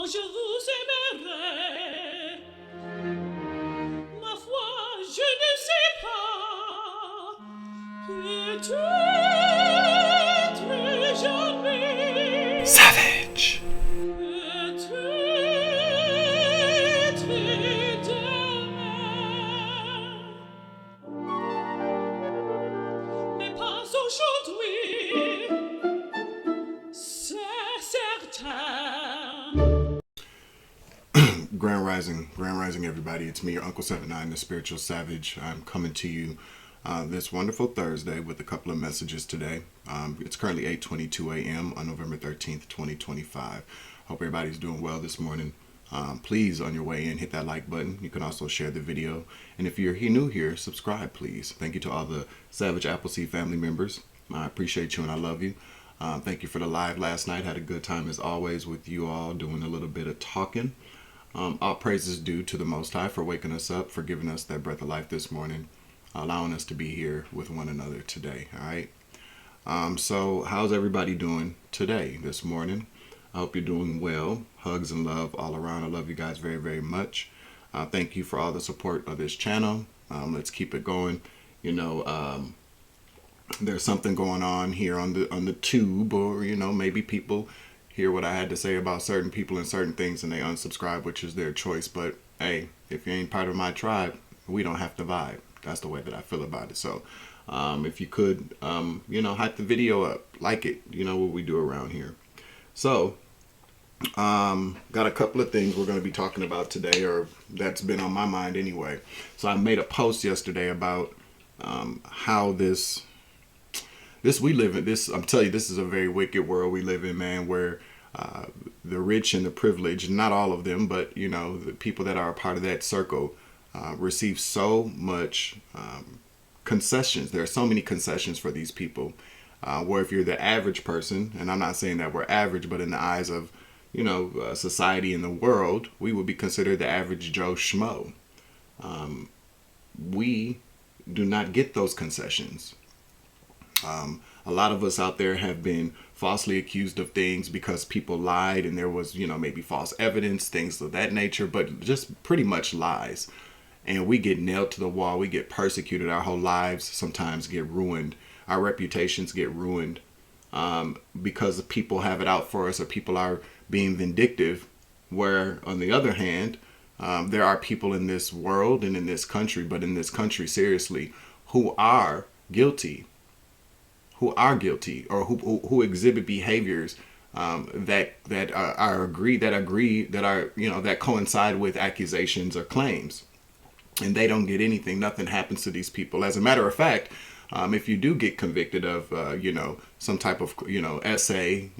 je vous aimerai. Ma foi, je ne sais pas. Peut-être jamais. Savage. Peut-être demain. Mais pas aujourd'hui. C'est certain. Grand Rising, everybody. It's me, your Uncle 79, the Spiritual Savage. I'm coming to you this wonderful Thursday with a couple of messages today. It's currently 8:22 a.m. on November 13th, 2025. Hope everybody's doing well this morning. Please, on your way in, hit that like button. You can also share the video. And if you're new here, subscribe, please. Thank you to all the Savage Appleseed family members. I appreciate you and I love you. Thank you for the live last night. Had a good time as always with you all, doing a little bit of talking. All praises due to the Most High for waking us up, for giving us that breath of life this morning, allowing us to be here with one another today. All right. So how's everybody doing today, this morning? I hope you're doing well. Hugs and love all around. I love you guys very, very much. Thank you for all the support of this channel. Let's keep it going. You know, there's something going on here on the tube, or maybe people hear what I had to say about certain people and certain things and they unsubscribe, which is their choice. But hey, if you ain't part of my tribe, we don't have to vibe. That's the way that I feel about it. So if you could, hype the video up, like it, what we do around here. So got a couple of things we're going to be talking about today, or that's been on my mind anyway. So I made a post yesterday about how this we live in. I'm telling you, this is a very wicked world we live in, man, where the rich and the privileged, not all of them, but the people that are a part of that circle receive so much concessions. There are so many concessions for these people, where if you're the average person, and I'm not saying that we're average, but in the eyes of society in the world, we would be considered the average Joe Schmo. We do not get those concessions. A lot of us out there have been falsely accused of things because people lied and there was, maybe false evidence, things of that nature, but just pretty much lies. And we get nailed to the wall. We get persecuted. Our whole lives sometimes get ruined. Our reputations get ruined because people have it out for us, or people are being vindictive. Where, on the other hand, there are people in this world and in this country, but in this country, seriously, who are guilty. Or who exhibit behaviors that coincide with accusations or claims, and they don't get anything. Nothing happens to these people. As a matter of fact, if you do get convicted of some type of essay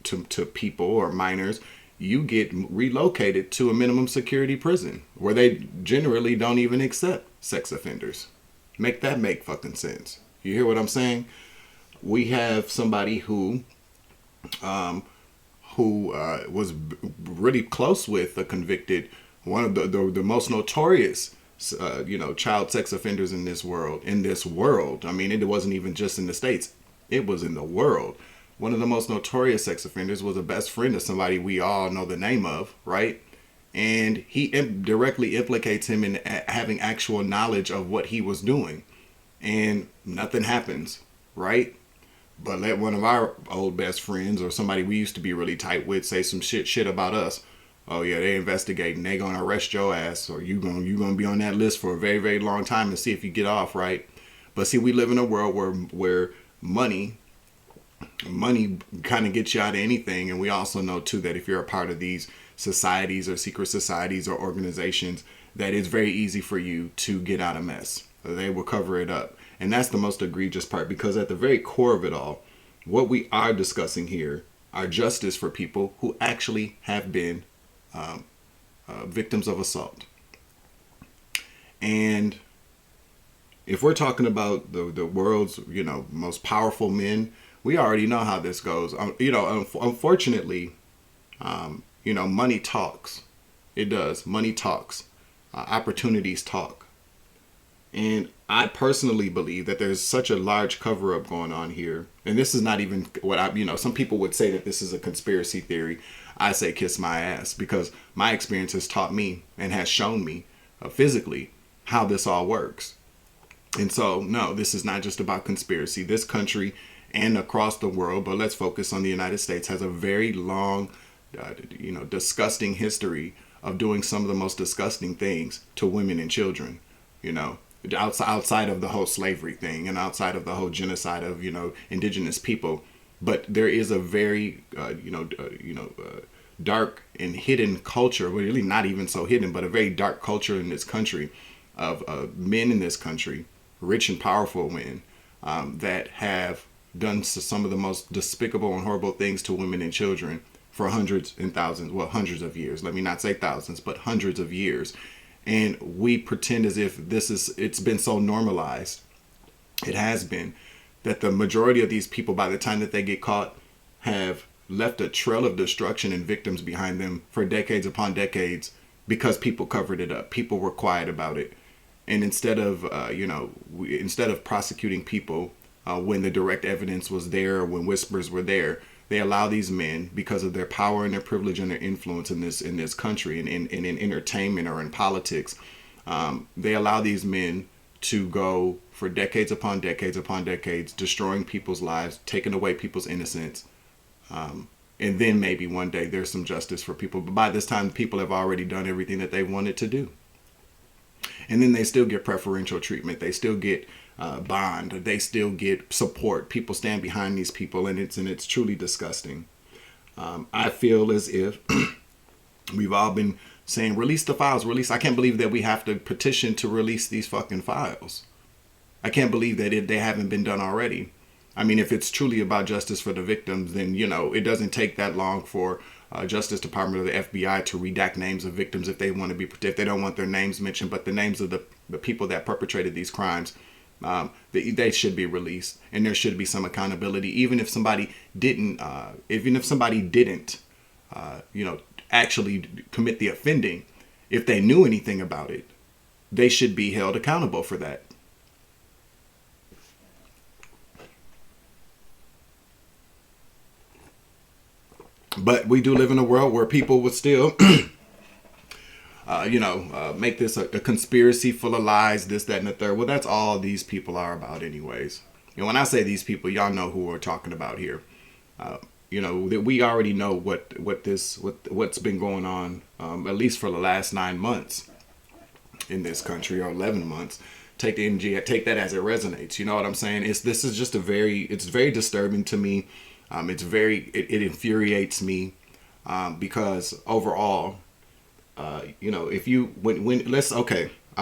to people or minors, you get relocated to a minimum security prison where they generally don't even accept sex offenders. Make fucking sense. You hear what I'm saying? We have somebody who was really close with a convicted, one of the most notorious, child sex offenders in this world. I mean, it wasn't even just in the States. It was in the world. One of the most notorious sex offenders was a best friend of somebody we all know the name of, right? And he directly implicates him in having actual knowledge of what he was doing. And nothing happens, right? But let one of our old best friends or somebody we used to be really tight with say some shit about us. Oh yeah, they investigating. They gonna arrest your ass, or you gonna be on that list for a very, very long time and see if you get off, right? But see, we live in a world where money kind of gets you out of anything, and we also know too that if you're a part of these societies or secret societies or organizations, that it's very easy for you to get out of mess. They will cover it up. And that's the most egregious part, because at the very core of it all, what we are discussing here are justice for people who actually have been victims of assault. And if we're talking about the world's, most powerful men, we already know how this goes. Unfortunately, money talks. It does. Money talks. Opportunities talk. And I personally believe that there's such a large cover-up going on here. And this is not even what some people would say that this is a conspiracy theory. I say kiss my ass, because my experience has taught me and has shown me physically how this all works. And so, no, this is not just about conspiracy. This country and across the world, but let's focus on the United States, has a very long, disgusting history of doing some of the most disgusting things to women and children, outside of the whole slavery thing and outside of the whole genocide of, indigenous people. But there is a very, dark and hidden culture, well, really not even so hidden, but a very dark culture in this country of men in this country, rich and powerful men, that have done some of the most despicable and horrible things to women and children for hundreds and thousands, well, hundreds of years. Let me not say thousands, but hundreds of years. And we pretend as if it's been so normalized. It has been, that the majority of these people, by the time that they get caught, have left a trail of destruction and victims behind them for decades upon decades, because people covered it up. People were quiet about it. And instead of prosecuting people when the direct evidence was there, when whispers were there, they allow these men, because of their power and their privilege and their influence in this country and in entertainment or in politics, they allow these men to go for decades upon decades upon decades, destroying people's lives, taking away people's innocence. And then maybe one day there's some justice for people. But by this time, people have already done everything that they wanted to do. And then they still get preferential treatment. They still get bond. They still get support. People stand behind these people, and it's truly disgusting. I feel as if we've all been saying, release the files, release. I can't believe that we have to petition to release these fucking files. I can't believe that they haven't been done already. I mean, if it's truly about justice for the victims, then, it doesn't take that long for Justice Department or the FBI to redact names of victims if they want to be protected. If they don't want their names mentioned, but the names of the people that perpetrated these crimes, they should be released, and there should be some accountability. Even if somebody didn't, actually commit the offending, if they knew anything about it, they should be held accountable for that. But we do live in a world where people would still, make this a conspiracy full of lies, this, that, and the third. Well, that's all these people are about anyways. When I say these people, y'all know who we're talking about here. That we already know what's been going on, at least for the last 9 months in this country, or 11 months. Take the energy, take that as it resonates. You know what I'm saying? This is just it's very disturbing to me. It infuriates me, because overall, I'll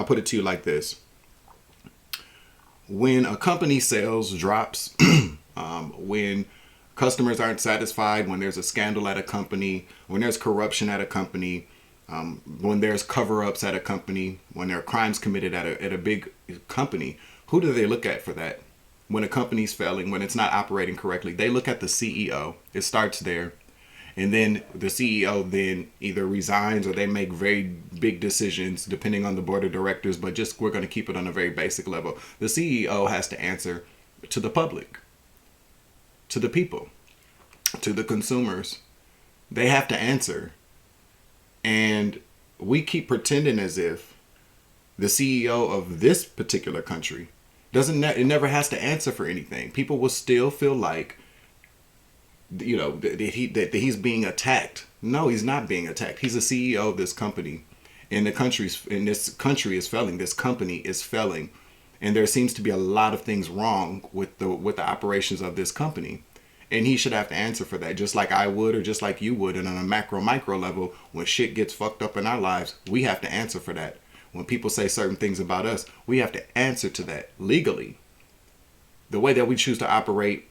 put it to you like this. When a company sales drops, when customers aren't satisfied, when there's a scandal at a company, when there's corruption at a company, when there's cover-ups at a company, when there are crimes committed at a big company, who do they look at for that? When a company's failing, when it's not operating correctly, they look at the CEO. It starts there. And then the CEO then either resigns, or they make very big decisions depending on the board of directors. But we're going to keep it on a very basic level. The CEO has to answer to the public, to the people, to the consumers. They have to answer. And we keep pretending as if the CEO of this particular country it never has to answer for anything. People will still feel like, that he's being attacked. No, he's not being attacked. He's the CEO of this company, and this country is failing. This company is failing, and there seems to be a lot of things wrong with the operations of this company, and he should have to answer for that, just like I would, or just like you would. And on a micro level, when shit gets fucked up in our lives, we have to answer for that. When people say certain things about us, we have to answer to that legally. The way that we choose to operate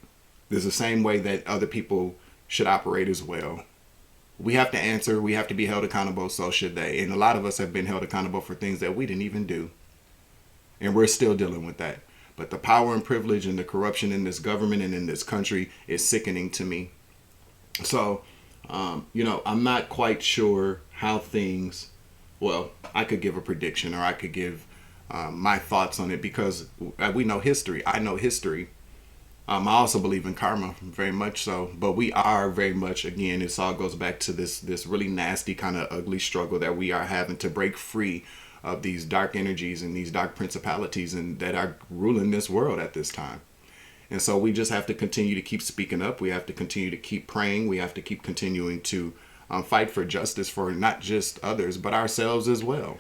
is the same way that other people should operate as well. We have to answer. We have to be held accountable. So should they. And a lot of us have been held accountable for things that we didn't even do. And we're still dealing with that. But the power and privilege and the corruption in this government and in this country is sickening to me. So, I'm not quite sure how things... Well, I could give a prediction, or I could give my thoughts on it, because we know history. I know history. I also believe in karma, very much so. But we are very much, again, this all goes back to this really nasty kind of ugly struggle that we are having to break free of these dark energies and these dark principalities and that are ruling this world at this time. And so we just have to continue to keep speaking up. We have to continue to keep praying. We have to keep continuing to fight for justice for not just others, but ourselves as well.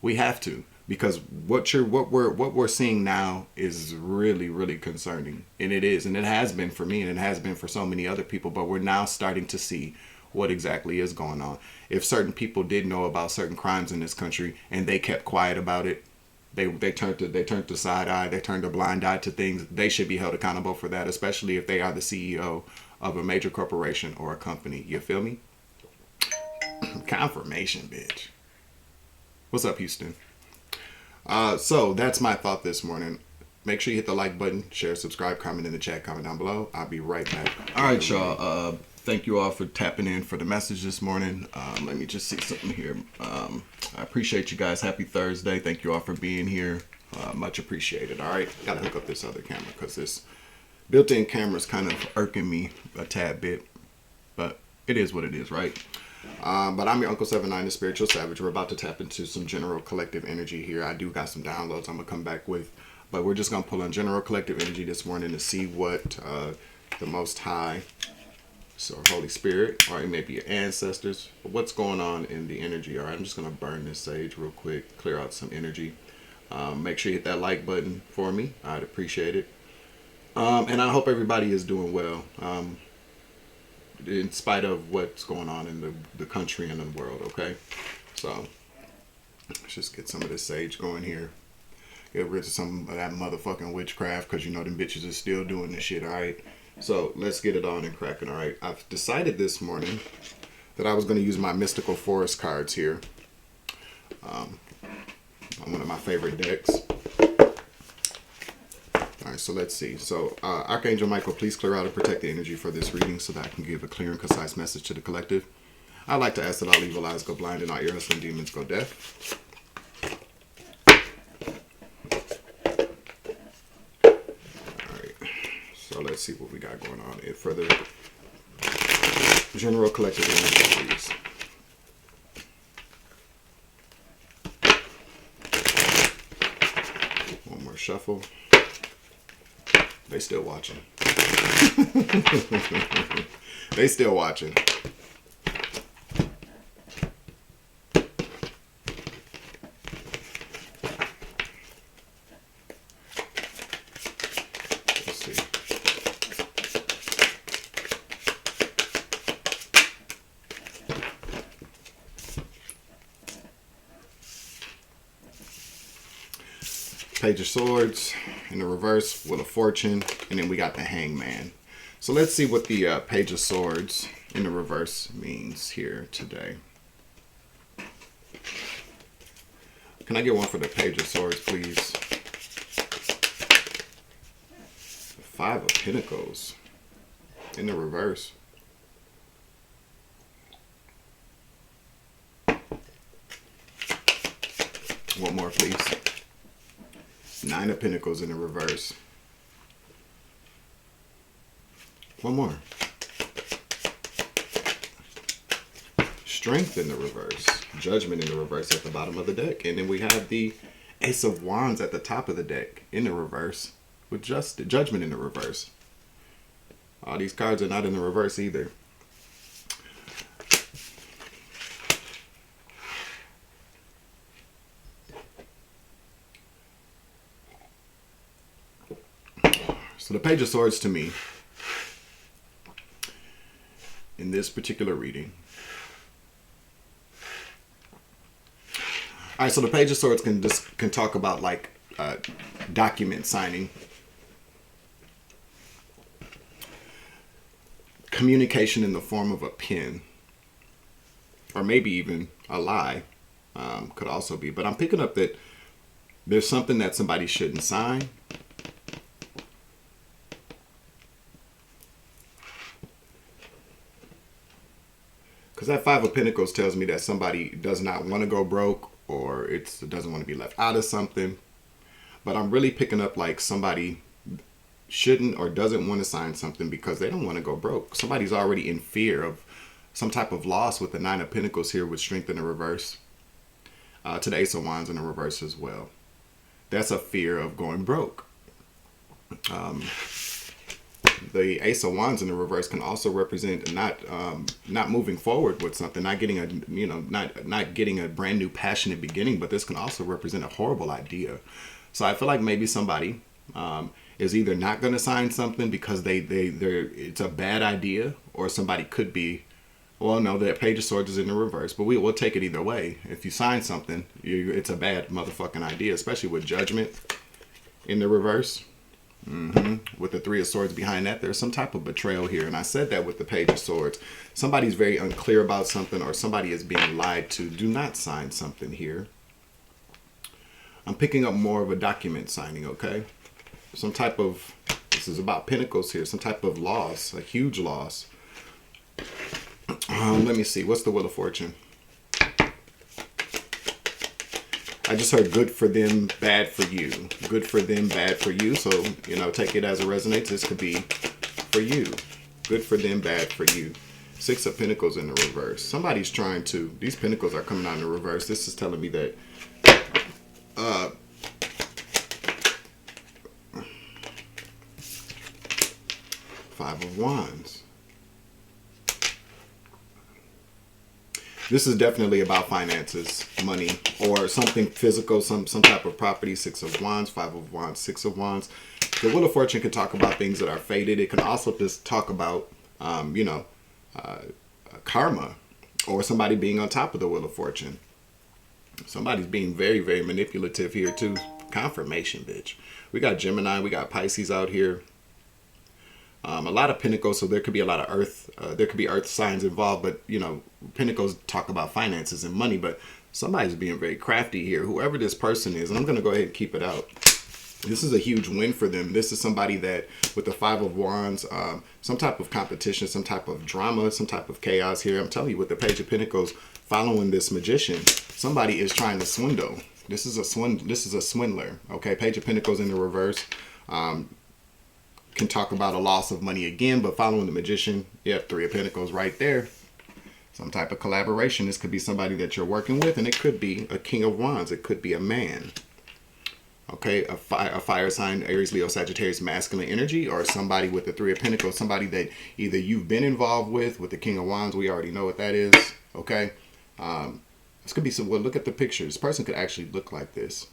We have to, because what we're seeing now is really, really concerning, and it is, and it has been for me, and it has been for so many other people. But we're now starting to see what exactly is going on. If certain people did know about certain crimes in this country and they kept quiet about it, they turned the side eye, they turned a blind eye to things. They should be held accountable for that, especially if they are the CEO of a major corporation or a company. You feel me? Confirmation, bitch. What's up, Houston? So that's my thought this morning. Make sure you hit the like button, share, subscribe, comment in the chat, comment down below. I'll be right back. All right, y'all. Thank you all for tapping in for the message this morning. Let me just see something here. I appreciate you guys. Happy Thursday. Thank you all for being here. Much appreciated. All right. Got to hook up this other camera because this built-in camera is kind of irking me a tad bit. But it is what it is, right? But I'm your Uncle 79, the Spiritual Savage. We're about to tap into some general collective energy here. I do got some downloads I'm going to come back with. But we're just going to pull on general collective energy this morning to see what the Most High, so Holy Spirit, or it may be your ancestors, but what's going on in the energy. All right, I'm just going to burn this sage real quick, clear out some energy. Make sure you hit that like button for me. I'd appreciate it. And I hope everybody is doing well. In spite of what's going on in the country and the world, okay? So, let's just get some of this sage going here. Get rid of some of that motherfucking witchcraft, because you know them bitches is still doing this shit, alright? So, let's get it on and cracking, alright? I've decided this morning that I was going to use my Mystical Forest cards here. On one of my favorite decks. Alright, so let's see. So, Archangel Michael, please clear out and protect the energy for this reading so that I can give a clear and concise message to the collective. I'd like to ask that all evil eyes go blind and all ear hustling demons go deaf. Alright, so let's see what we got going on. And for the general collective energy, please. One more shuffle. They still watching. They still watching. Let's see. Page of Swords in the reverse, Wheel of Fortune, and then we got the Hangman. So let's see what the Page of Swords in the reverse means here today. Can I get one for the Page of Swords, please? The Five of Pentacles in the reverse. One more, please. Nine of Pentacles in the reverse. One more. Strength in the reverse. Judgment in the reverse at the bottom of the deck. And then we have the Ace of Wands at the top of the deck in the reverse with just Judgment in the reverse. All these cards are not in the reverse either. So the Page of Swords to me, in this particular reading. All right, so the Page of Swords can talk about like document signing, communication in the form of a pen, or maybe even a lie could also be. But I'm picking up that there's something that somebody shouldn't sign. Because that Five of Pentacles tells me that somebody does not want to go broke, or it doesn't want to be left out of something. But I'm really picking up like somebody shouldn't or doesn't want to sign something because they don't want to go broke. Somebody's already in fear of some type of loss with the Nine of Pentacles here with Strength in the reverse. To the Ace of Wands in the reverse as well. That's a fear of going broke. The Ace of Wands in the reverse can also represent not moving forward with something, not getting not getting a brand new passionate beginning, but this can also represent a horrible idea. So I feel like maybe somebody is either not going to sign something because it's a bad idea, or somebody could be, well, no, the Page of Swords is in the reverse, but we'll take it either way. If you sign something, it's a bad motherfucking idea, especially with Judgment in the reverse. With the Three of Swords behind that, there's some type of betrayal here. And I said that with the Page of Swords. Somebody's very unclear about something, or somebody is being lied to. Do not sign something here. I'm picking up more of a document signing, okay? Some type of, this is about Pentacles here, some type of loss, a huge loss. Let me see, what's the Wheel of Fortune? I just heard good for them, bad for you. Good for them, bad for you. So, take it as it resonates. This could be for you. Good for them, bad for you. Six of Pentacles in the reverse. Somebody's trying to, these Pentacles are coming out in the reverse. This is telling me that Five of Wands. This is definitely about finances, money, or something physical, some type of property. Six of Wands, Five of Wands, Six of Wands. The Wheel of Fortune can talk about things that are fated. It can also just talk about, karma, or somebody being on top of the Wheel of Fortune. Somebody's being very, very manipulative here too. Confirmation, bitch. We got Gemini, we got Pisces out here. A lot of Pentacles, so there could be a lot of Earth. There could be Earth signs involved, but Pentacles talk about finances and money. But somebody's being very crafty here. Whoever this person is, and I'm going to go ahead and keep it out. This is a huge win for them. This is somebody that, with the Five of Wands, some type of competition, some type of drama, some type of chaos here. I'm telling you, with the Page of Pentacles following this Magician, somebody is trying to swindle. This is a swindler. Okay, Page of Pentacles in the reverse. Can talk about a loss of money again, but following the Magician, you have Three of Pentacles right there. Some type of collaboration. This could be somebody that you're working with, and it could be a King of Wands. It could be a man. Okay, a fire sign, Aries, Leo, Sagittarius, masculine energy, or somebody with the Three of Pentacles, somebody that either you've been involved with the King of Wands. We already know what that is. Okay, this could be some. Well, look at the picture. This person could actually look like this.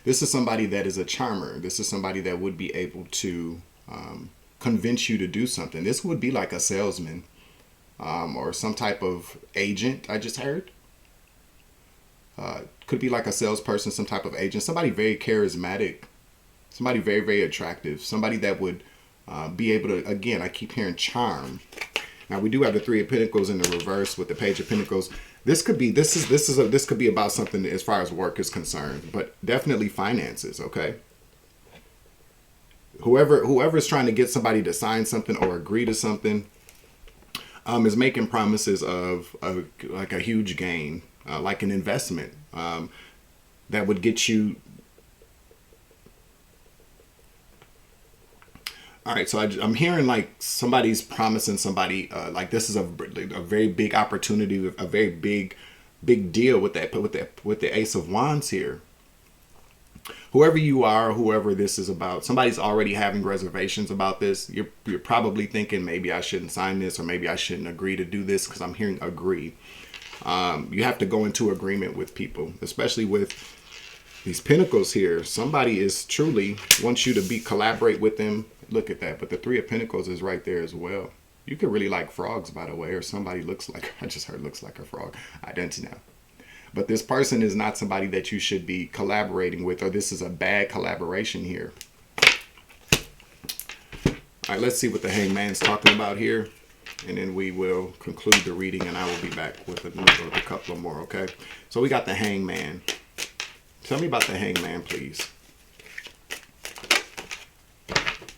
This is somebody that is a charmer. This is somebody that would be able to convince you to do something. This would be like a salesman or some type of agent, I just heard. Could be like a salesperson, some type of agent. Somebody very charismatic. Somebody very, very attractive. Somebody that would be able to, again, I keep hearing charm. Now we do have the Three of Pentacles in the reverse with the Page of Pentacles. This could be this could be about something as far as work is concerned, but definitely finances. Okay. Whoever's trying to get somebody to sign something or agree to something is making promises of like a huge gain, like an investment that would get you. All right, so I'm hearing like somebody's promising somebody like this is a very big opportunity, a very big deal with the Ace of Wands here. Whoever you are, whoever this is about, somebody's already having reservations about this. You're probably thinking maybe I shouldn't sign this, or maybe I shouldn't agree to do this, because I'm hearing agree. You have to go into agreement with people, especially with these Pentacles here. Somebody is truly wants you to collaborate with them. Look at that. But the Three of Pentacles is right there as well. You could really like frogs, by the way, or somebody looks like, I just heard looks like a frog. I don't know. But this person is not somebody that you should be collaborating with, or this is a bad collaboration here. All right, let's see what the Hangman's talking about here. And then we will conclude the reading, and I will be back with a couple of more, okay? So we got the Hangman. Tell me about the Hangman, please.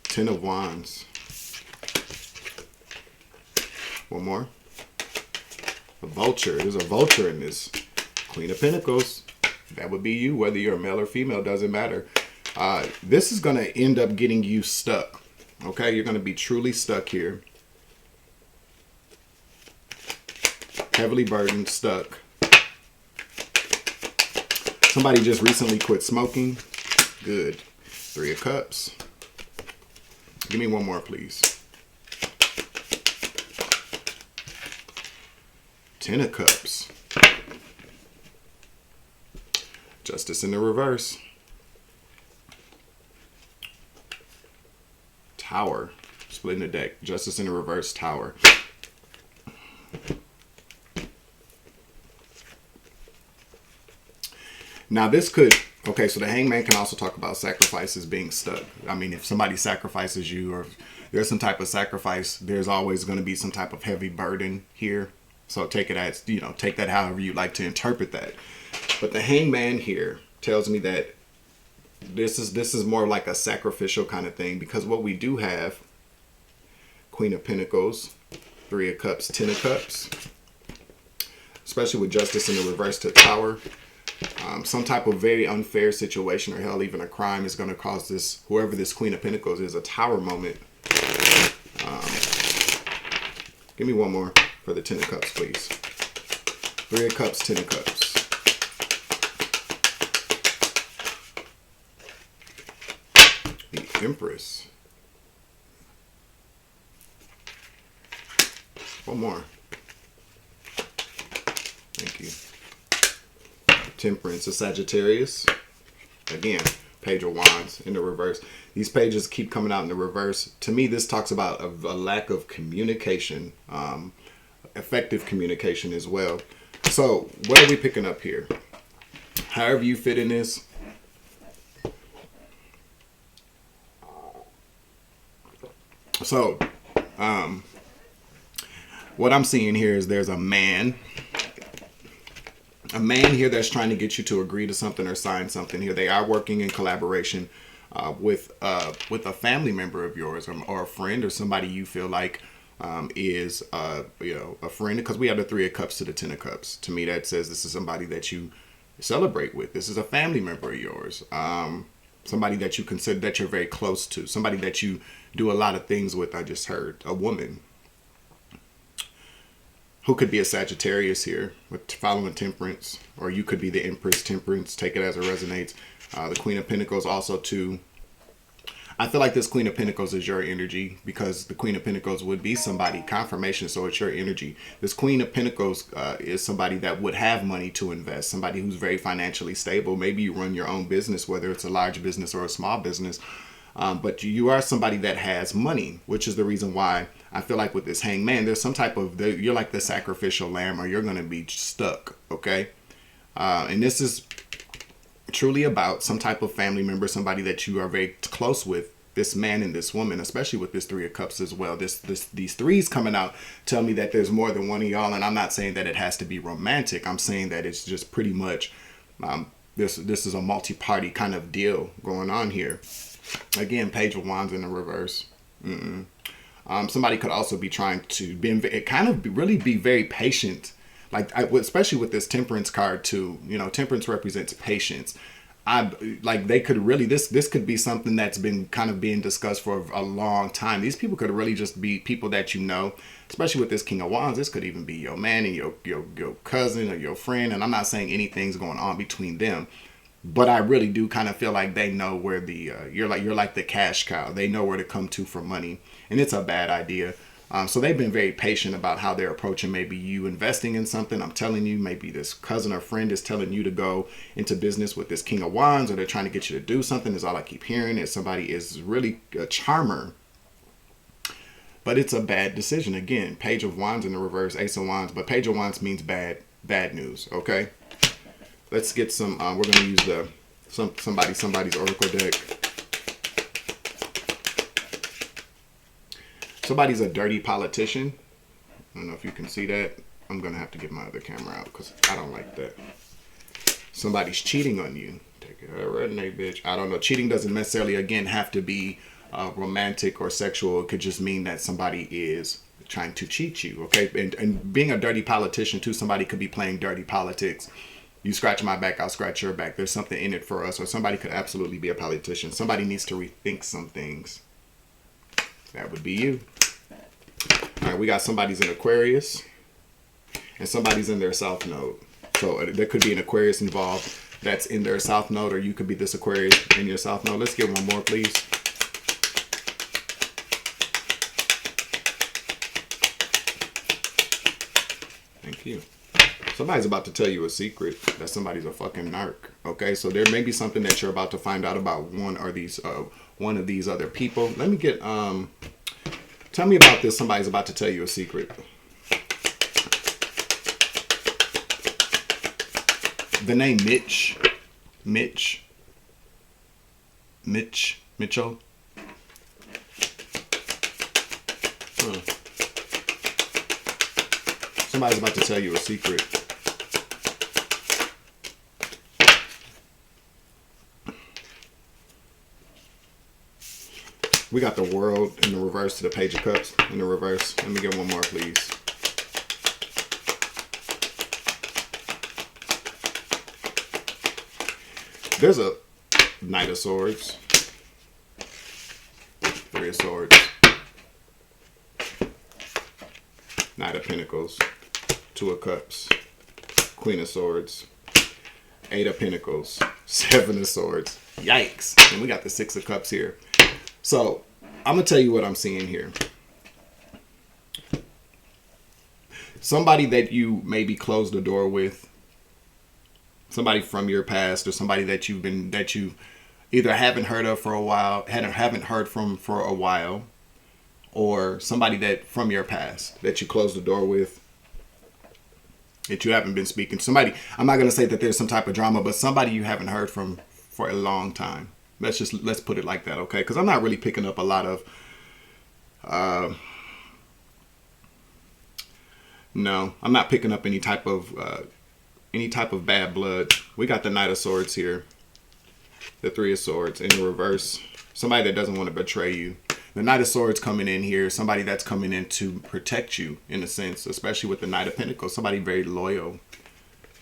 Ten of Wands. One more. A vulture. There's a vulture in this. Queen of Pentacles. That would be you, whether you're a male or female, doesn't matter. This is going to end up getting you stuck. Okay, you're going to be truly stuck here. Heavily burdened, stuck. Somebody just recently quit smoking. Good. 3 of Cups. Give me one more, please. 10 of Cups. Justice in the reverse. Tower. Splitting the deck. Justice in the reverse, Tower. Now this could, okay, so the Hangman can also talk about sacrifices being stuck. I mean, if somebody sacrifices you or there's some type of sacrifice, there's always going to be some type of heavy burden here. So take it as, you know, take that however you like to interpret that. But the Hangman here tells me that this is more like a sacrificial kind of thing, because what we do have, Queen of Pentacles, 3 of Cups, 10 of Cups, especially with Justice in the reverse to Tower. Some type of very unfair situation, or hell, even a crime, is going to cause this, whoever this Queen of Pentacles is, a Tower moment. Give me one more for the 10 of Cups, please. 3 of Cups, 10 of Cups. The Empress. One more. Thank you. Temperance, a Sagittarius. Again, Page of Wands in the reverse. These pages keep coming out in the reverse. To me, this talks about a lack of communication, effective communication as well. So what are we picking up here? However you fit in this. So what I'm seeing here is there's a man here that's trying to get you to agree to something or sign something here. They are working in collaboration with a family member of yours, or a friend, or somebody you feel like is you know, a friend, because we have the 3 of Cups to the 10 of Cups. To me, that says this is somebody that you celebrate with. This is a family member of yours, somebody that you consider that you're very close to, somebody that you do a lot of things with. I just heard a woman who could be a Sagittarius here with following Temperance, or you could be the Empress, Temperance. Take it as it resonates. The Queen of Pentacles also too. I feel like this Queen of Pentacles is your energy, because the Queen of Pentacles would be somebody, confirmation, so it's your energy. This Queen of Pentacles is somebody that would have money to invest, somebody who's very financially stable. Maybe you run your own business, whether it's a large business or a small business. But you are somebody that has money, which is the reason why I feel like with this Hangman, there's some type of, you're like the sacrificial lamb, or you're going to be stuck, okay? And this is truly about some type of family member, somebody that you are very close with, this man and this woman, especially with this 3 of Cups as well. These threes coming out tell me that there's more than one of y'all, and I'm not saying that it has to be romantic. I'm saying that it's just pretty much, this is a multi-party kind of deal going on here. Again, Page of Wands in the reverse. Somebody could also be trying to really be very patient, like especially with this Temperance card too. You know, Temperance represents patience. They could really, this could be something that's been kind of being discussed for a long time. These people could really just be people that you know, especially with this King of Wands. This could even be your man and your cousin or your friend. And I'm not saying anything's going on between them, but I really do kind of feel like they know where the you're like the cash cow. They know where to come to for money, and it's a bad idea. So they've been very patient about how they're approaching maybe you investing in something. I'm telling you, maybe this cousin or friend is telling you to go into business with this King of Wands, or they're trying to get you to do something, is all I keep hearing. Is somebody is really a charmer, but it's a bad decision. Again, Page of Wands in the reverse, Ace of Wands, but Page of Wands means bad news, okay? Let's get some, we're going to use somebody's Oracle deck. Somebody's a dirty politician. I don't know if you can see that. I'm going to have to get my other camera out because I don't like that. Somebody's cheating on you. Take it, redneck bitch. I don't know. Cheating doesn't necessarily, again, have to be romantic or sexual. It could just mean that somebody is trying to cheat you, okay? And being a dirty politician, too, somebody could be playing dirty politics. You scratch my back, I'll scratch your back. There's something in it for us. Or somebody could absolutely be a politician. Somebody needs to rethink some things. That would be you. All right, we got somebody's in Aquarius. And somebody's in their South Node. So there could be an Aquarius involved that's in their South Node. Or you could be this Aquarius in your South Node. Let's get one more, please. Thank you. Somebody's about to tell you a secret that somebody's a fucking narc. Okay, so there may be something that you're about to find out about one of these other people. Let me get tell me about this. Somebody's about to tell you a secret. The name Mitchell. Somebody's about to tell you a secret. We got the World in the reverse to the Page of Cups in the reverse. Let me get one more, please. There's a Knight of Swords, Three of Swords, Knight of Pentacles, Two of Cups, Queen of Swords, Eight of Pentacles, Seven of Swords. Yikes. And we got the Six of Cups here. So I'm going to tell you what I'm seeing here. Somebody that you maybe closed the door with, somebody from your past, or somebody that you either haven't heard of for a while, haven't heard from for a while, or somebody that from your past that you closed the door with, that you haven't been speaking. Somebody, I'm not going to say that there's some type of drama, but somebody you haven't heard from for a long time. Let's put it like that, okay? Because I'm not really picking up a lot of no, I'm not picking up any type of bad blood. We got the Knight of Swords here, the Three of Swords in the reverse. Somebody that doesn't want to betray you. The Knight of Swords coming in here, somebody that's coming in to protect you in a sense, especially with the Knight of Pentacles. Somebody very loyal.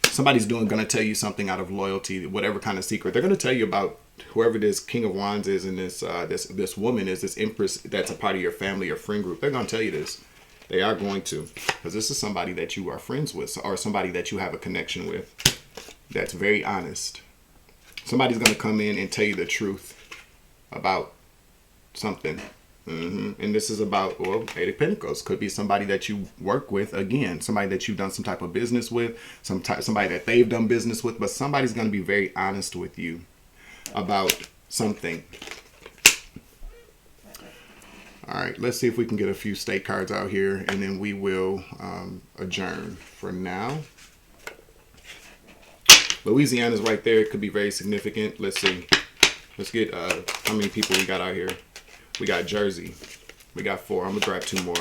Somebody's going to tell you something out of loyalty, whatever kind of secret. They're going to tell you about whoever this King of Wands is, and this woman is, this Empress that's a part of your family or friend group. They're going to tell you this. They are going to, because this is somebody that you are friends with, or somebody that you have a connection with that's very honest. Somebody's going to come in and tell you the truth about something. And this is about, well, Eight of Pentacles. Could be somebody that you work with, again, somebody that you've done some type of business with, somebody that they've done business with, but somebody's going to be very honest with you about something. All right, let's see if we can get a few state cards out here, and then we will adjourn for now. Louisiana's right there. It could be very significant. Let's see. Let's get how many people we got out here. We got Jersey. We got 4. I'm going to grab 2 more.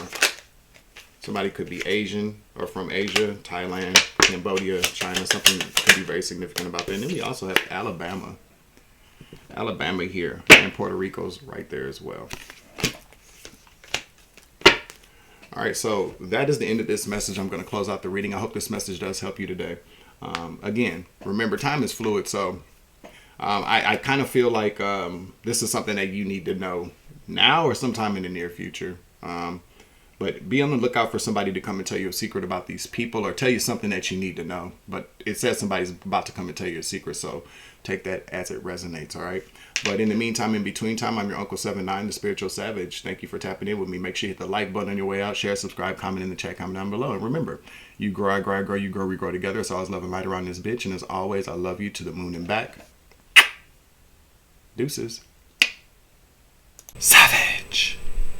Somebody could be Asian or from Asia, Thailand, Cambodia, China. Something could be very significant about that. And then we also have Alabama. Alabama here. And Puerto Rico's right there as well. All right, so that is the end of this message. I'm going to close out the reading. I hope this message does help you today. Again, remember, time is fluid, so I kind of feel like this is something that you need to know now or sometime in the near future. But be on the lookout for somebody to come and tell you a secret about these people, or tell you something that you need to know. But it says somebody's about to come and tell you a secret, so take that as it resonates, all right? But in the meantime, in between time, I'm your Uncle 79, the Spiritual Savage. Thank you for tapping in with me. Make sure you hit the like button on your way out. Share, subscribe, comment in the chat, comment down below. And remember, you grow, I grow, I grow, you grow, we grow together. It's always love and light around this bitch. And as always, I love you to the moon and back. Deuces. Savage.